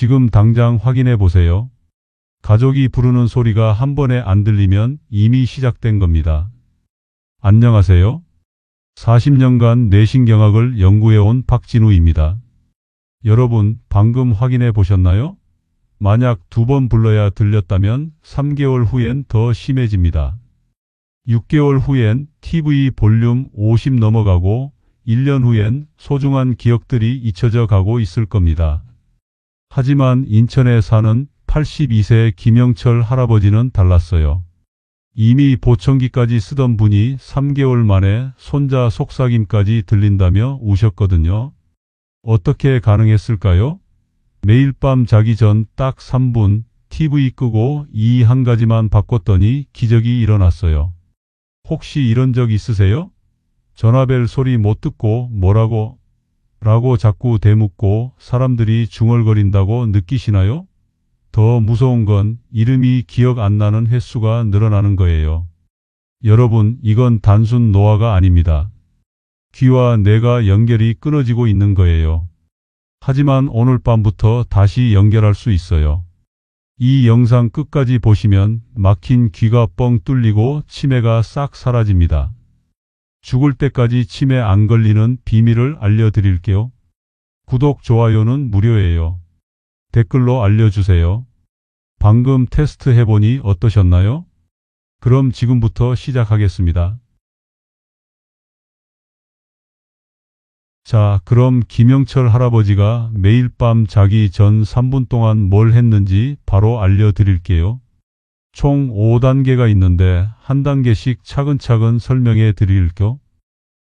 지금 당장 확인해 보세요. 가족이 부르는 소리가 한 번에 안 들리면 이미 시작된 겁니다. 안녕하세요. 40년간 뇌신경학을 연구해온 박진우입니다. 여러분, 방금 확인해 보셨나요? 만약 2번 불러야 들렸다면 3개월 후엔 더 심해집니다. 6개월 후엔 TV 볼륨 50 넘어가고 1년 후엔 소중한 기억들이 잊혀져 가고 있을 겁니다. 하지만 인천에 사는 82세 김영철 할아버지는 달랐어요. 이미 보청기까지 쓰던 분이 3개월 만에 손자 속삭임까지 들린다며 우셨거든요. 어떻게 가능했을까요? 매일 밤 자기 전 딱 3분 TV 끄고 이 한 가지만 바꿨더니 기적이 일어났어요. 혹시 이런 적 있으세요? 전화벨 소리 못 듣고 뭐라고? 라고 자꾸 대묻고 사람들이 중얼거린다고 느끼시나요? 더 무서운 건 이름이 기억 안 나는 횟수가 늘어나는 거예요. 여러분, 이건 단순 노화가 아닙니다. 귀와 뇌가 연결이 끊어지고 있는 거예요. 하지만 오늘 밤부터 다시 연결할 수 있어요. 이 영상 끝까지 보시면 막힌 귀가 뻥 뚫리고 치매가 싹 사라집니다. 죽을 때까지 치매 안 걸리는 비밀을 알려드릴게요. 구독, 좋아요는 무료예요. 댓글로 알려주세요. 방금 테스트 해보니 어떠셨나요? 그럼 지금부터 시작하겠습니다. 자, 그럼 김영철 할아버지가 매일 밤 자기 전 3분 동안 뭘 했는지 바로 알려드릴게요. 총 5단계가 있는데 한 단계씩 차근차근 설명해 드릴게요.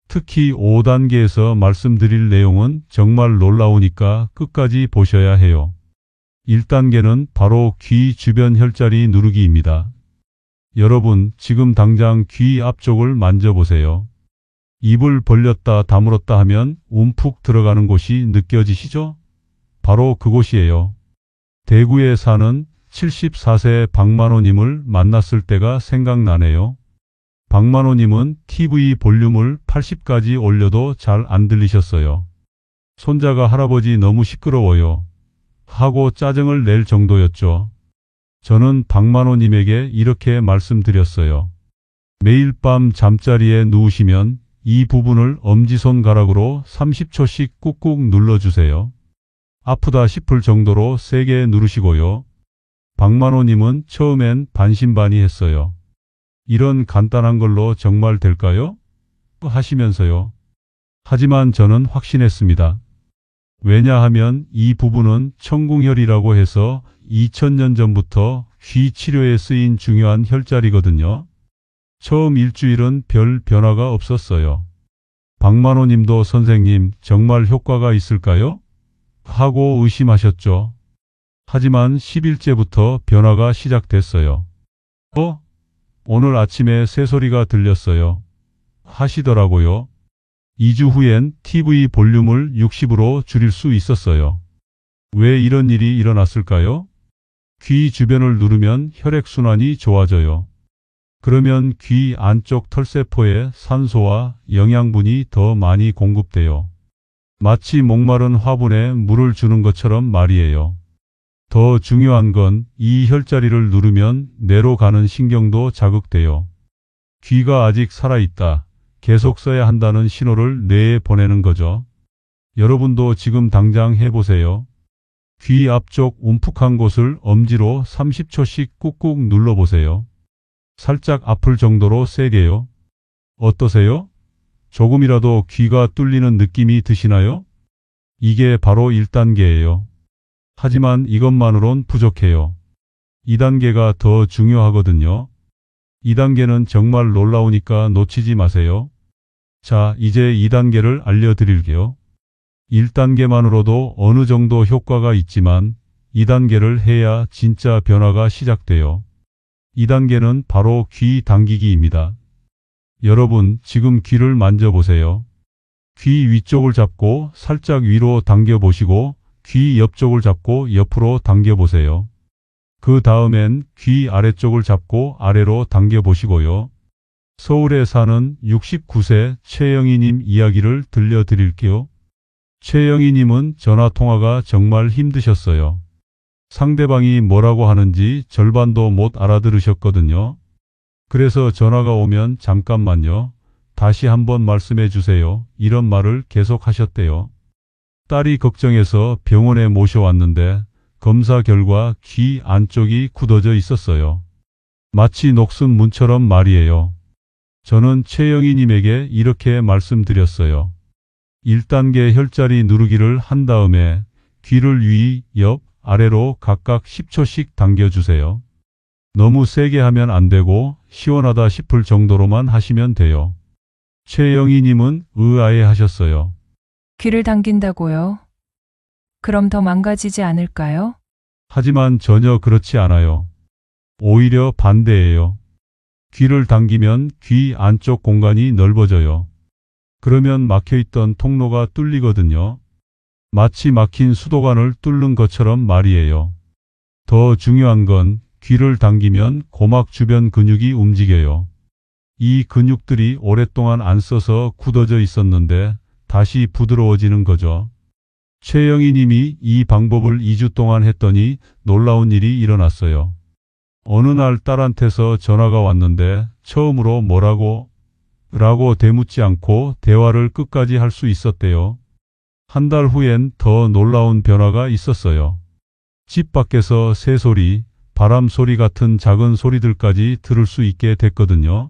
특히 5단계에서 말씀드릴 내용은 정말 놀라우니까 끝까지 보셔야 해요. 1단계는 바로 귀 주변 혈자리 누르기입니다. 여러분, 지금 당장 귀 앞쪽을 만져보세요. 입을 벌렸다 다물었다 하면 움푹 들어가는 곳이 느껴지시죠? 바로 그곳이에요. 대구에 사는 74세 박만호님을 만났을 때가 생각나네요. 박만호님은 TV 볼륨을 80까지 올려도 잘 안 들리셨어요. 손자가 할아버지 너무 시끄러워요 하고 짜증을 낼 정도였죠. 저는 박만호님에게 이렇게 말씀드렸어요. 매일 밤 잠자리에 누우시면 이 부분을 엄지손가락으로 30초씩 꾹꾹 눌러주세요. 아프다 싶을 정도로 세게 누르시고요. 박만호님은 처음엔 반신반의했어요. 이런 간단한 걸로 정말 될까요? 하시면서요. 하지만 저는 확신했습니다. 왜냐하면 이 부분은 청궁혈이라고 해서 2000년 전부터 귀 치료에 쓰인 중요한 혈자리거든요. 처음 일주일은 별 변화가 없었어요. 박만호님도 선생님, 정말 효과가 있을까요? 하고 의심하셨죠. 하지만 10일째부터 변화가 시작됐어요. 오늘 아침에 새소리가 들렸어요. 하시더라고요. 2주 후엔 TV 볼륨을 60으로 줄일 수 있었어요. 왜 이런 일이 일어났을까요? 귀 주변을 누르면 혈액순환이 좋아져요. 그러면 귀 안쪽 털세포에 산소와 영양분이 더 많이 공급돼요. 마치 목마른 화분에 물을 주는 것처럼 말이에요. 더 중요한 건 이 혈자리를 누르면 뇌로 가는 신경도 자극돼요. 귀가 아직 살아있다, 계속 써야 한다는 신호를 뇌에 보내는 거죠. 여러분도 지금 당장 해보세요. 귀 앞쪽 움푹한 곳을 엄지로 30초씩 꾹꾹 눌러보세요. 살짝 아플 정도로 세게요. 어떠세요? 조금이라도 귀가 뚫리는 느낌이 드시나요? 이게 바로 1단계예요. 하지만 이것만으론 부족해요. 2단계가 더 중요하거든요. 2단계는 정말 놀라우니까 놓치지 마세요. 자, 이제 2단계를 알려드릴게요. 1단계만으로도 어느 정도 효과가 있지만 2단계를 해야 진짜 변화가 시작돼요. 2단계는 바로 귀 당기기입니다. 여러분, 지금 귀를 만져보세요. 귀 위쪽을 잡고 살짝 위로 당겨보시고 귀 옆쪽을 잡고 옆으로 당겨보세요. 그 다음엔 귀 아래쪽을 잡고 아래로 당겨보시고요. 서울에 사는 69세 최영희님 이야기를 들려드릴게요. 최영희님은 전화통화가 정말 힘드셨어요. 상대방이 뭐라고 하는지 절반도 못 알아들으셨거든요. 그래서 전화가 오면 잠깐만요. 다시 한번 말씀해 주세요. 이런 말을 계속 하셨대요. 딸이 걱정해서 병원에 모셔왔는데 검사 결과 귀 안쪽이 굳어져 있었어요. 마치 녹슨 문처럼 말이에요. 저는 최영희님에게 이렇게 말씀드렸어요. 1단계 혈자리 누르기를 한 다음에 귀를 위, 옆, 아래로 각각 10초씩 당겨주세요. 너무 세게 하면 안 되고 시원하다 싶을 정도로만 하시면 돼요. 최영희님은 의아해 하셨어요. 귀를 당긴다고요? 그럼 더 망가지지 않을까요? 하지만 전혀 그렇지 않아요. 오히려 반대예요. 귀를 당기면 귀 안쪽 공간이 넓어져요. 그러면 막혀있던 통로가 뚫리거든요. 마치 막힌 수도관을 뚫는 것처럼 말이에요. 더 중요한 건 귀를 당기면 고막 주변 근육이 움직여요. 이 근육들이 오랫동안 안 써서 굳어져 있었는데 다시 부드러워지는 거죠. 최영희 님이 이 방법을 2주 동안 했더니 놀라운 일이 일어났어요. 어느 날 딸한테서 전화가 왔는데 처음으로 뭐라고? 라고 대묻지 않고 대화를 끝까지 할 수 있었대요. 한 달 후엔 더 놀라운 변화가 있었어요. 집 밖에서 새소리, 바람 소리 같은 작은 소리들까지 들을 수 있게 됐거든요.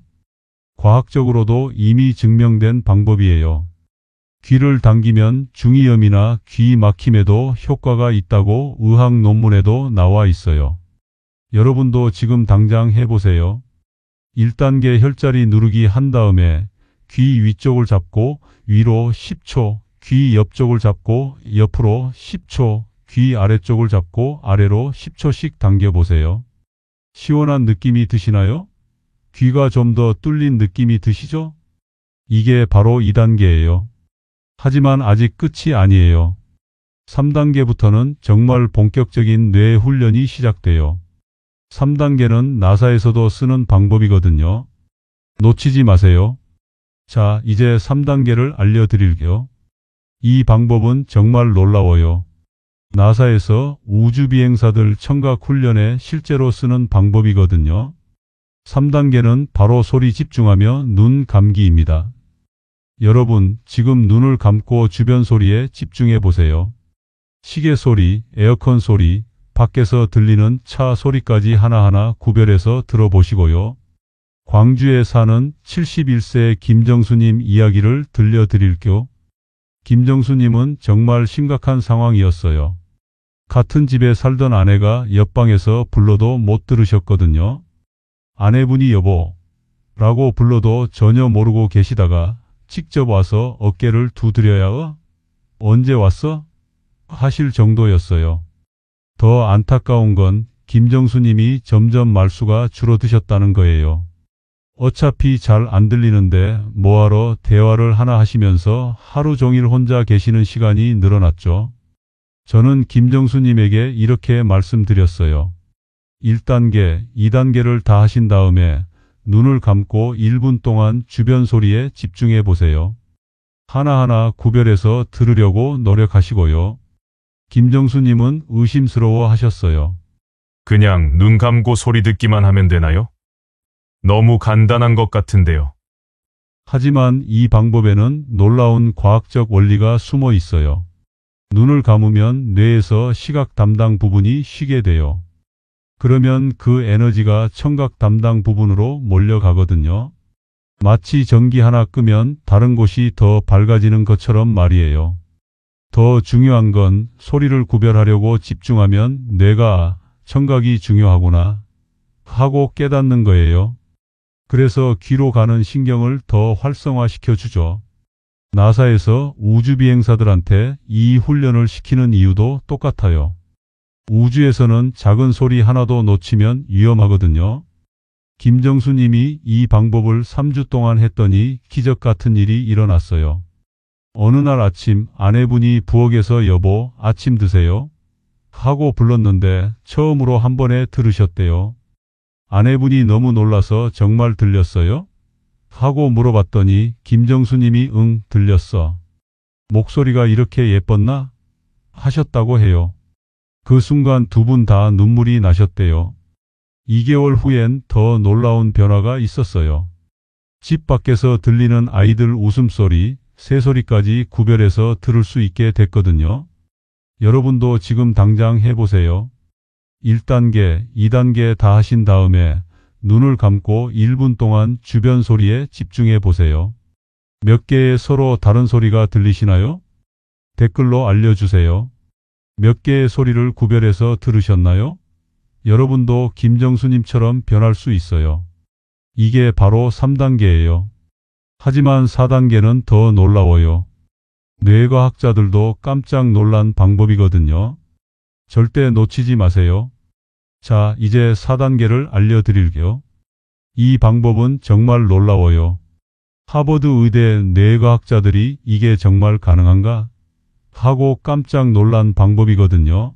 과학적으로도 이미 증명된 방법이에요. 귀를 당기면 중이염이나 귀 막힘에도 효과가 있다고 의학 논문에도 나와 있어요. 여러분도 지금 당장 해보세요. 1단계 혈자리 누르기 한 다음에 귀 위쪽을 잡고 위로 10초, 귀 옆쪽을 잡고 옆으로 10초, 귀 아래쪽을 잡고 아래로 10초씩 당겨보세요. 시원한 느낌이 드시나요? 귀가 좀 더 뚫린 느낌이 드시죠? 이게 바로 2단계예요. 하지만 아직 끝이 아니에요. 3단계부터는 정말 본격적인 뇌 훈련이 시작돼요. 3단계는 나사에서도 쓰는 방법이거든요. 놓치지 마세요. 자, 이제 3단계를 알려드릴게요. 이 방법은 정말 놀라워요. 나사에서 우주비행사들 청각 훈련에 실제로 쓰는 방법이거든요. 3단계는 바로 소리 집중하며 눈 감기입니다. 여러분, 지금 눈을 감고 주변 소리에 집중해 보세요. 시계 소리, 에어컨 소리, 밖에서 들리는 차 소리까지 하나하나 구별해서 들어보시고요. 광주에 사는 71세 김정수님 이야기를 들려드릴게요. 김정수님은 정말 심각한 상황이었어요. 같은 집에 살던 아내가 옆방에서 불러도 못 들으셨거든요. 아내분이 여보 라고 불러도 전혀 모르고 계시다가 직접 와서 어깨를 두드려야 언제 왔어? 하실 정도였어요. 더 안타까운 건 김정수님이 점점 말수가 줄어드셨다는 거예요. 어차피 잘 안 들리는데 뭐하러 대화를 하나 하시면서 하루 종일 혼자 계시는 시간이 늘어났죠. 저는 김정수님에게 이렇게 말씀드렸어요. 1단계, 2단계를 다 하신 다음에 눈을 감고 1분 동안 주변 소리에 집중해 보세요. 하나하나 구별해서 들으려고 노력하시고요. 김정수님은 의심스러워 하셨어요. 그냥 눈 감고 소리 듣기만 하면 되나요? 너무 간단한 것 같은데요. 하지만 이 방법에는 놀라운 과학적 원리가 숨어 있어요. 눈을 감으면 뇌에서 시각 담당 부분이 쉬게 돼요. 그러면 그 에너지가 청각 담당 부분으로 몰려가거든요. 마치 전기 하나 끄면 다른 곳이 더 밝아지는 것처럼 말이에요. 더 중요한 건 소리를 구별하려고 집중하면 뇌가 청각이 중요하구나 하고 깨닫는 거예요. 그래서 귀로 가는 신경을 더 활성화시켜 주죠. 나사에서 우주비행사들한테 이 훈련을 시키는 이유도 똑같아요. 우주에서는 작은 소리 하나도 놓치면 위험하거든요. 김정수님이 이 방법을 3주 동안 했더니 기적 같은 일이 일어났어요. 어느 날 아침 아내분이 부엌에서 여보 아침 드세요? 하고 불렀는데 처음으로 한 번에 들으셨대요. 아내분이 너무 놀라서 정말 들렸어요? 하고 물어봤더니 김정수님이 응 들렸어. 목소리가 이렇게 예뻤나? 하셨다고 해요. 그 순간 두 분 다 눈물이 나셨대요. 2개월 후엔 더 놀라운 변화가 있었어요. 집 밖에서 들리는 아이들 웃음소리, 새소리까지 구별해서 들을 수 있게 됐거든요. 여러분도 지금 당장 해보세요. 1단계, 2단계 다 하신 다음에 눈을 감고 1분 동안 주변 소리에 집중해 보세요. 몇 개의 서로 다른 소리가 들리시나요? 댓글로 알려주세요. 몇 개의 소리를 구별해서 들으셨나요? 여러분도 김정수님처럼 변할 수 있어요. 이게 바로 3단계예요. 하지만 4단계는 더 놀라워요. 뇌과학자들도 깜짝 놀란 방법이거든요. 절대 놓치지 마세요. 자, 이제 4단계를 알려드릴게요. 이 방법은 정말 놀라워요. 하버드 의대 뇌과학자들이 이게 정말 가능한가? 하고 깜짝 놀란 방법이거든요.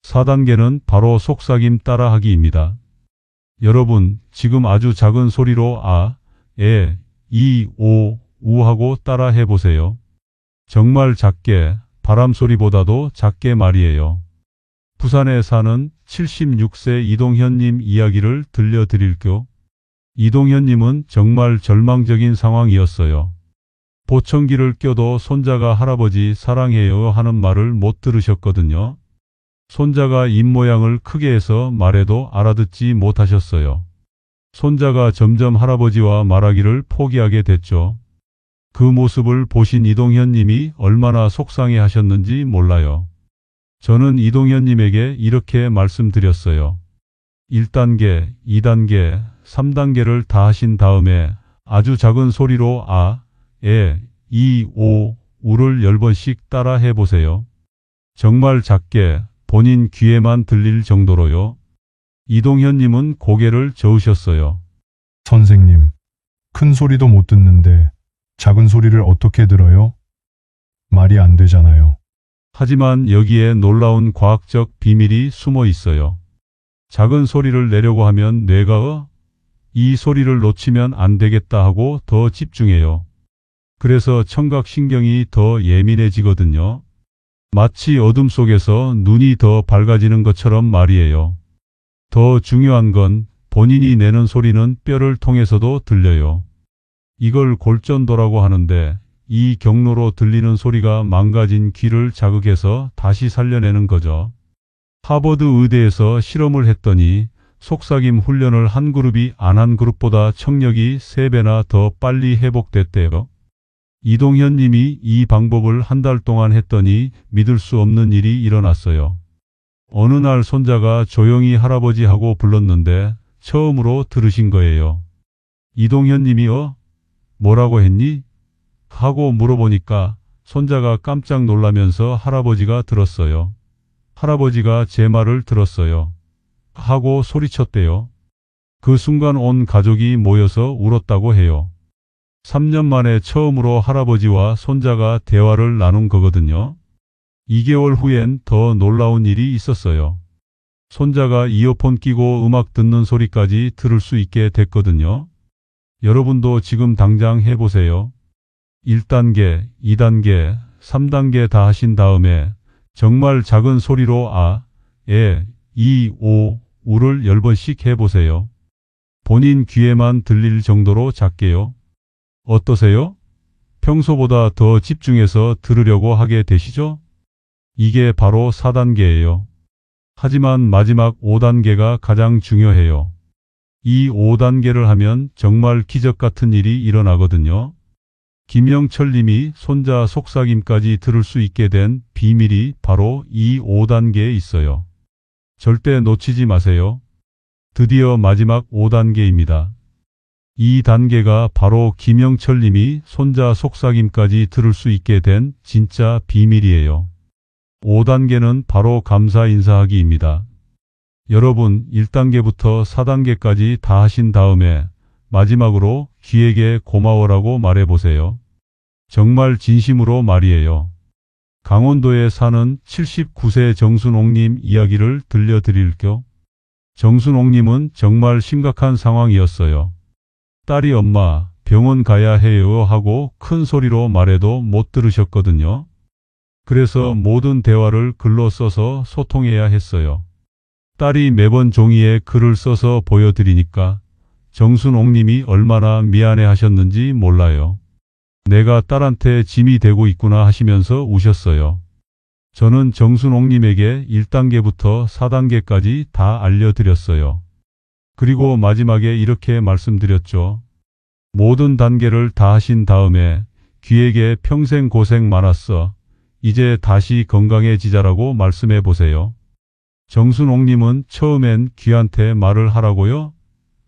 4단계는 바로 속삭임 따라하기입니다. 여러분, 지금 아주 작은 소리로 아, 에, 이, 오, 우 하고 따라 해보세요. 정말 작게, 바람 소리보다도 작게 말이에요. 부산에 사는 76세 이동현님 이야기를 들려드릴게요. 이동현님은 정말 절망적인 상황이었어요. 보청기를 껴도 손자가 할아버지 사랑해요 하는 말을 못 들으셨거든요. 손자가 입모양을 크게 해서 말해도 알아듣지 못하셨어요. 손자가 점점 할아버지와 말하기를 포기하게 됐죠. 그 모습을 보신 이동현님이 얼마나 속상해 하셨는지 몰라요. 저는 이동현님에게 이렇게 말씀드렸어요. 1단계, 2단계, 3단계를 다 하신 다음에 아주 작은 소리로 아, 에, 이, 오, 우를 10번씩 따라 해보세요. 정말 작게 본인 귀에만 들릴 정도로요. 이동현님은 고개를 저으셨어요. 선생님, 큰 소리도 못 듣는데 작은 소리를 어떻게 들어요? 말이 안 되잖아요. 하지만 여기에 놀라운 과학적 비밀이 숨어 있어요. 작은 소리를 내려고 하면 뇌가 이 소리를 놓치면 안 되겠다 하고 더 집중해요. 그래서 청각신경이 더 예민해지거든요. 마치 어둠 속에서 눈이 더 밝아지는 것처럼 말이에요. 더 중요한 건 본인이 내는 소리는 뼈를 통해서도 들려요. 이걸 골전도라고 하는데 이 경로로 들리는 소리가 망가진 귀를 자극해서 다시 살려내는 거죠. 하버드 의대에서 실험을 했더니 속삭임 훈련을 한 그룹이 안 한 그룹보다 청력이 3배나 더 빨리 회복됐대요. 이동현 님이 이 방법을 한 달 동안 했더니 믿을 수 없는 일이 일어났어요. 어느 날 손자가 조용히 할아버지 하고 불렀는데 처음으로 들으신 거예요. 이동현 님이 뭐라고 했니? 하고 물어보니까 손자가 깜짝 놀라면서 할아버지가 들었어요. 할아버지가 제 말을 들었어요. 하고 소리쳤대요. 그 순간 온 가족이 모여서 울었다고 해요. 3년 만에 처음으로 할아버지와 손자가 대화를 나눈 거거든요. 2개월 후엔 더 놀라운 일이 있었어요. 손자가 이어폰 끼고 음악 듣는 소리까지 들을 수 있게 됐거든요. 여러분도 지금 당장 해보세요. 1단계, 2단계, 3단계 다 하신 다음에 정말 작은 소리로 아, 에, 이, 오, 우를 10번씩 해보세요. 본인 귀에만 들릴 정도로 작게요. 어떠세요? 평소보다 더 집중해서 들으려고 하게 되시죠? 이게 바로 4단계예요. 하지만 마지막 5단계가 가장 중요해요. 이 5단계를 하면 정말 기적 같은 일이 일어나거든요. 김영철 님이 손자 속삭임까지 들을 수 있게 된 비밀이 바로 이 5단계에 있어요. 절대 놓치지 마세요. 드디어 마지막 5단계입니다. 이 단계가 바로 김영철 님이 손자 속삭임까지 들을 수 있게 된 진짜 비밀이에요. 5단계는 바로 감사 인사하기입니다. 여러분 1단계부터 4단계까지 다 하신 다음에 마지막으로 귀에게 고마워라고 말해보세요. 정말 진심으로 말이에요. 강원도에 사는 79세 정순옥님 이야기를 들려드릴게요. 정순옥님은 정말 심각한 상황이었어요. 딸이 엄마 병원 가야 해요 하고 큰 소리로 말해도 못 들으셨거든요. 그래서 모든 대화를 글로 써서 소통해야 했어요. 딸이 매번 종이에 글을 써서 보여드리니까 정순옥님이 얼마나 미안해 하셨는지 몰라요. 내가 딸한테 짐이 되고 있구나 하시면서 우셨어요. 저는 정순옥님에게 1단계부터 4단계까지 다 알려드렸어요. 그리고 마지막에 이렇게 말씀드렸죠. 모든 단계를 다 하신 다음에 귀에게 평생 고생 많았어. 이제 다시 건강해지자라고 말씀해 보세요. 정순옥님은 처음엔 귀한테 말을 하라고요?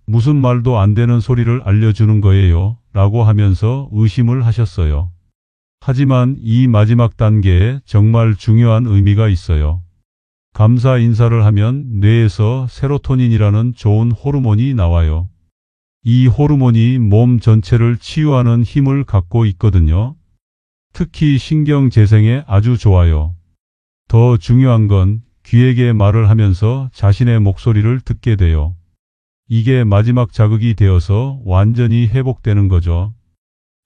무슨 말도 안 되는 소리를 알려주는 거예요. 라고 하면서 의심을 하셨어요. 하지만 이 마지막 단계에 정말 중요한 의미가 있어요. 감사 인사를 하면 뇌에서 세로토닌이라는 좋은 호르몬이 나와요. 이 호르몬이 몸 전체를 치유하는 힘을 갖고 있거든요. 특히 신경 재생에 아주 좋아요. 더 중요한 건 귀에게 말을 하면서 자신의 목소리를 듣게 돼요. 이게 마지막 자극이 되어서 완전히 회복되는 거죠.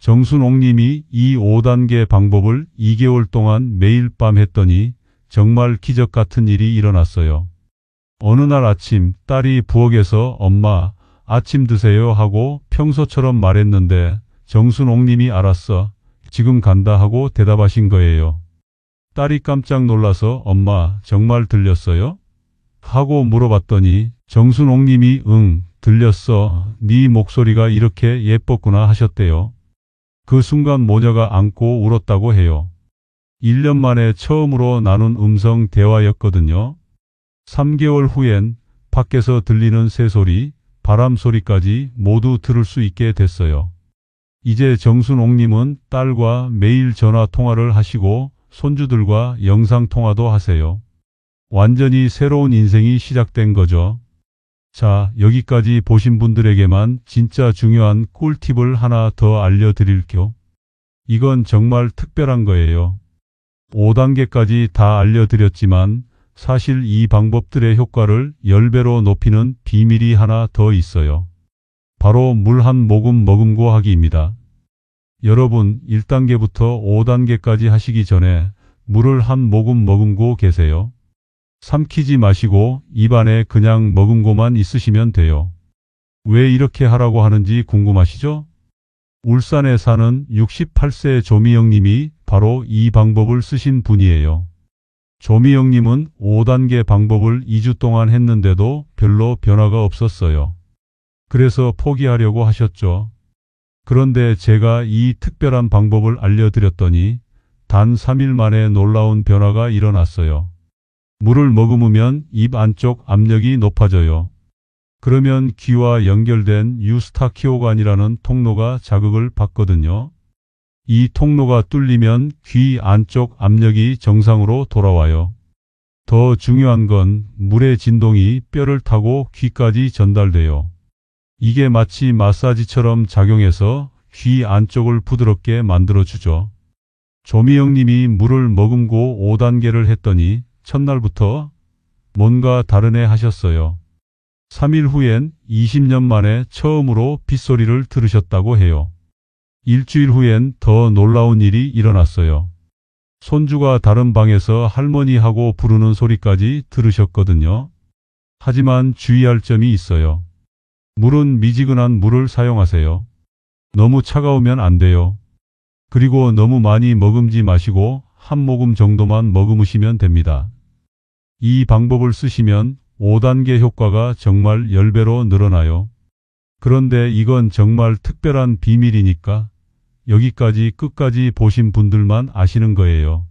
정순옥님이 이 5단계 방법을 2개월 동안 매일 밤 했더니 정말 기적 같은 일이 일어났어요. 어느 날 아침 딸이 부엌에서 엄마 아침 드세요 하고 평소처럼 말했는데 정순옥님이 알았어. 지금 간다 하고 대답하신 거예요. 딸이 깜짝 놀라서 엄마 정말 들렸어요? 하고 물어봤더니 정순옥님이 응 들렸어. 네 목소리가 이렇게 예뻤구나 하셨대요. 그 순간 모녀가 안고 울었다고 해요. 1년 만에 처음으로 나눈 음성 대화였거든요. 3개월 후엔 밖에서 들리는 새소리, 바람 소리까지 모두 들을 수 있게 됐어요. 이제 정순옥님은 딸과 매일 전화 통화를 하시고 손주들과 영상 통화도 하세요. 완전히 새로운 인생이 시작된 거죠. 자, 여기까지 보신 분들에게만 진짜 중요한 꿀팁을 하나 더 알려드릴게요. 이건 정말 특별한 거예요. 5단계까지 다 알려드렸지만 사실 이 방법들의 효과를 10배로 높이는 비밀이 하나 더 있어요. 바로 물 한 모금 머금고 하기입니다. 여러분 1단계부터 5단계까지 하시기 전에 물을 한 모금 머금고 계세요. 삼키지 마시고 입안에 그냥 머금고만 있으시면 돼요. 왜 이렇게 하라고 하는지 궁금하시죠? 울산에 사는 68세 조미영님이 바로 이 방법을 쓰신 분이에요. 조미영님은 5단계 방법을 2주 동안 했는데도 별로 변화가 없었어요. 그래서 포기하려고 하셨죠. 그런데 제가 이 특별한 방법을 알려드렸더니 단 3일 만에 놀라운 변화가 일어났어요. 물을 머금으면 입 안쪽 압력이 높아져요. 그러면 귀와 연결된 유스타키오관이라는 통로가 자극을 받거든요. 이 통로가 뚫리면 귀 안쪽 압력이 정상으로 돌아와요. 더 중요한 건 물의 진동이 뼈를 타고 귀까지 전달돼요. 이게 마치 마사지처럼 작용해서 귀 안쪽을 부드럽게 만들어주죠. 조미영님이 물을 머금고 5단계를 했더니 첫날부터 뭔가 다르네 하셨어요. 3일 후엔 20년 만에 처음으로 빗소리를 들으셨다고 해요. 일주일 후엔 더 놀라운 일이 일어났어요. 손주가 다른 방에서 할머니하고 부르는 소리까지 들으셨거든요. 하지만 주의할 점이 있어요. 물은 미지근한 물을 사용하세요. 너무 차가우면 안 돼요. 그리고 너무 많이 머금지 마시고 한 모금 정도만 머금으시면 됩니다. 이 방법을 쓰시면 5단계 효과가 정말 10배로 늘어나요. 그런데 이건 정말 특별한 비밀이니까 여기까지 끝까지 보신 분들만 아시는 거예요.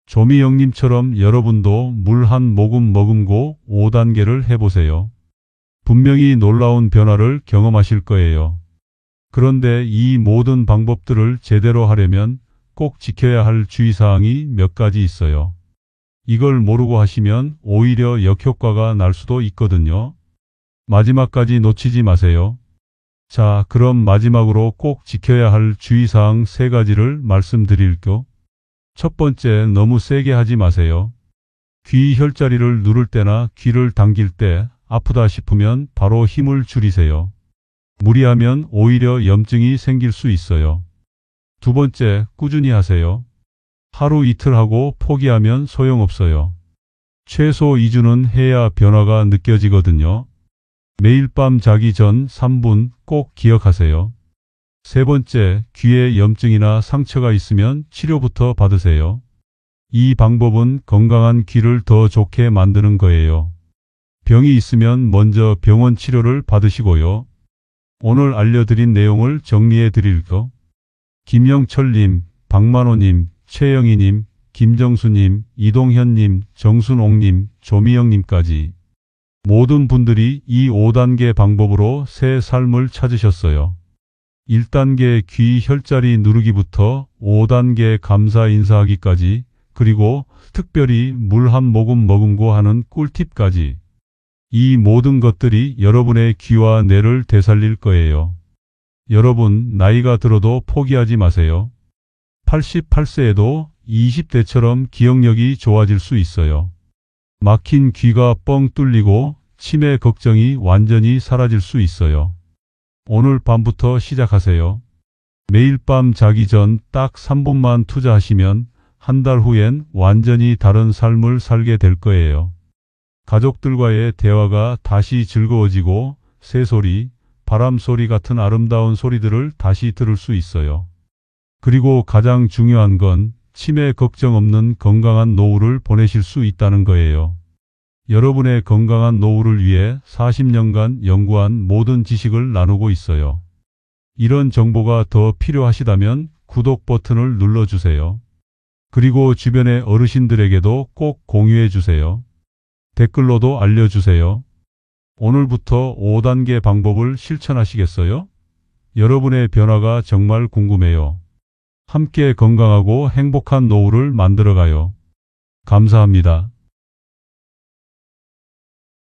조미영님처럼 여러분도 물 한 모금 머금고 5단계를 해보세요. 분명히 놀라운 변화를 경험하실 거예요. 그런데 이 모든 방법들을 제대로 하려면 꼭 지켜야 할 주의사항이 몇 가지 있어요. 이걸 모르고 하시면 오히려 역효과가 날 수도 있거든요. 마지막까지 놓치지 마세요. 자, 그럼 마지막으로 꼭 지켜야 할 주의사항 3가지를 말씀드릴게요. 첫 번째, 너무 세게 하지 마세요. 귀 혈자리를 누를 때나 귀를 당길 때 아프다 싶으면 바로 힘을 줄이세요. 무리하면 오히려 염증이 생길 수 있어요. 두 번째, 꾸준히 하세요. 하루 이틀 하고 포기하면 소용없어요. 최소 2주는 해야 변화가 느껴지거든요. 매일 밤 자기 전 3분 꼭 기억하세요. 세 번째, 귀에 염증이나 상처가 있으면 치료부터 받으세요. 이 방법은 건강한 귀를 더 좋게 만드는 거예요. 병이 있으면 먼저 병원 치료를 받으시고요. 오늘 알려드린 내용을 정리해 드릴게요. 김영철님, 박만호님, 최영희님, 김정수님, 이동현님, 정순옥님, 조미영님까지 모든 분들이 이 5단계 방법으로 새 삶을 찾으셨어요. 1단계 귀 혈자리 누르기부터 5단계 감사 인사하기까지, 그리고 특별히 물 한 모금 머금고 하는 꿀팁까지, 이 모든 것들이 여러분의 귀와 뇌를 되살릴 거예요. 여러분, 나이가 들어도 포기하지 마세요. 88세에도 20대처럼 기억력이 좋아질 수 있어요. 막힌 귀가 뻥 뚫리고 치매 걱정이 완전히 사라질 수 있어요. 오늘 밤부터 시작하세요. 매일 밤 자기 전 딱 3분만 투자하시면 한 달 후엔 완전히 다른 삶을 살게 될 거예요. 가족들과의 대화가 다시 즐거워지고 새소리, 바람소리 같은 아름다운 소리들을 다시 들을 수 있어요. 그리고 가장 중요한 건 치매 걱정 없는 건강한 노후를 보내실 수 있다는 거예요. 여러분의 건강한 노후를 위해 40년간 연구한 모든 지식을 나누고 있어요. 이런 정보가 더 필요하시다면 구독 버튼을 눌러주세요. 그리고 주변의 어르신들에게도 꼭 공유해 주세요. 댓글로도 알려주세요. 오늘부터 5단계 방법을 실천하시겠어요? 여러분의 변화가 정말 궁금해요. 함께 건강하고 행복한 노후를 만들어가요. 감사합니다.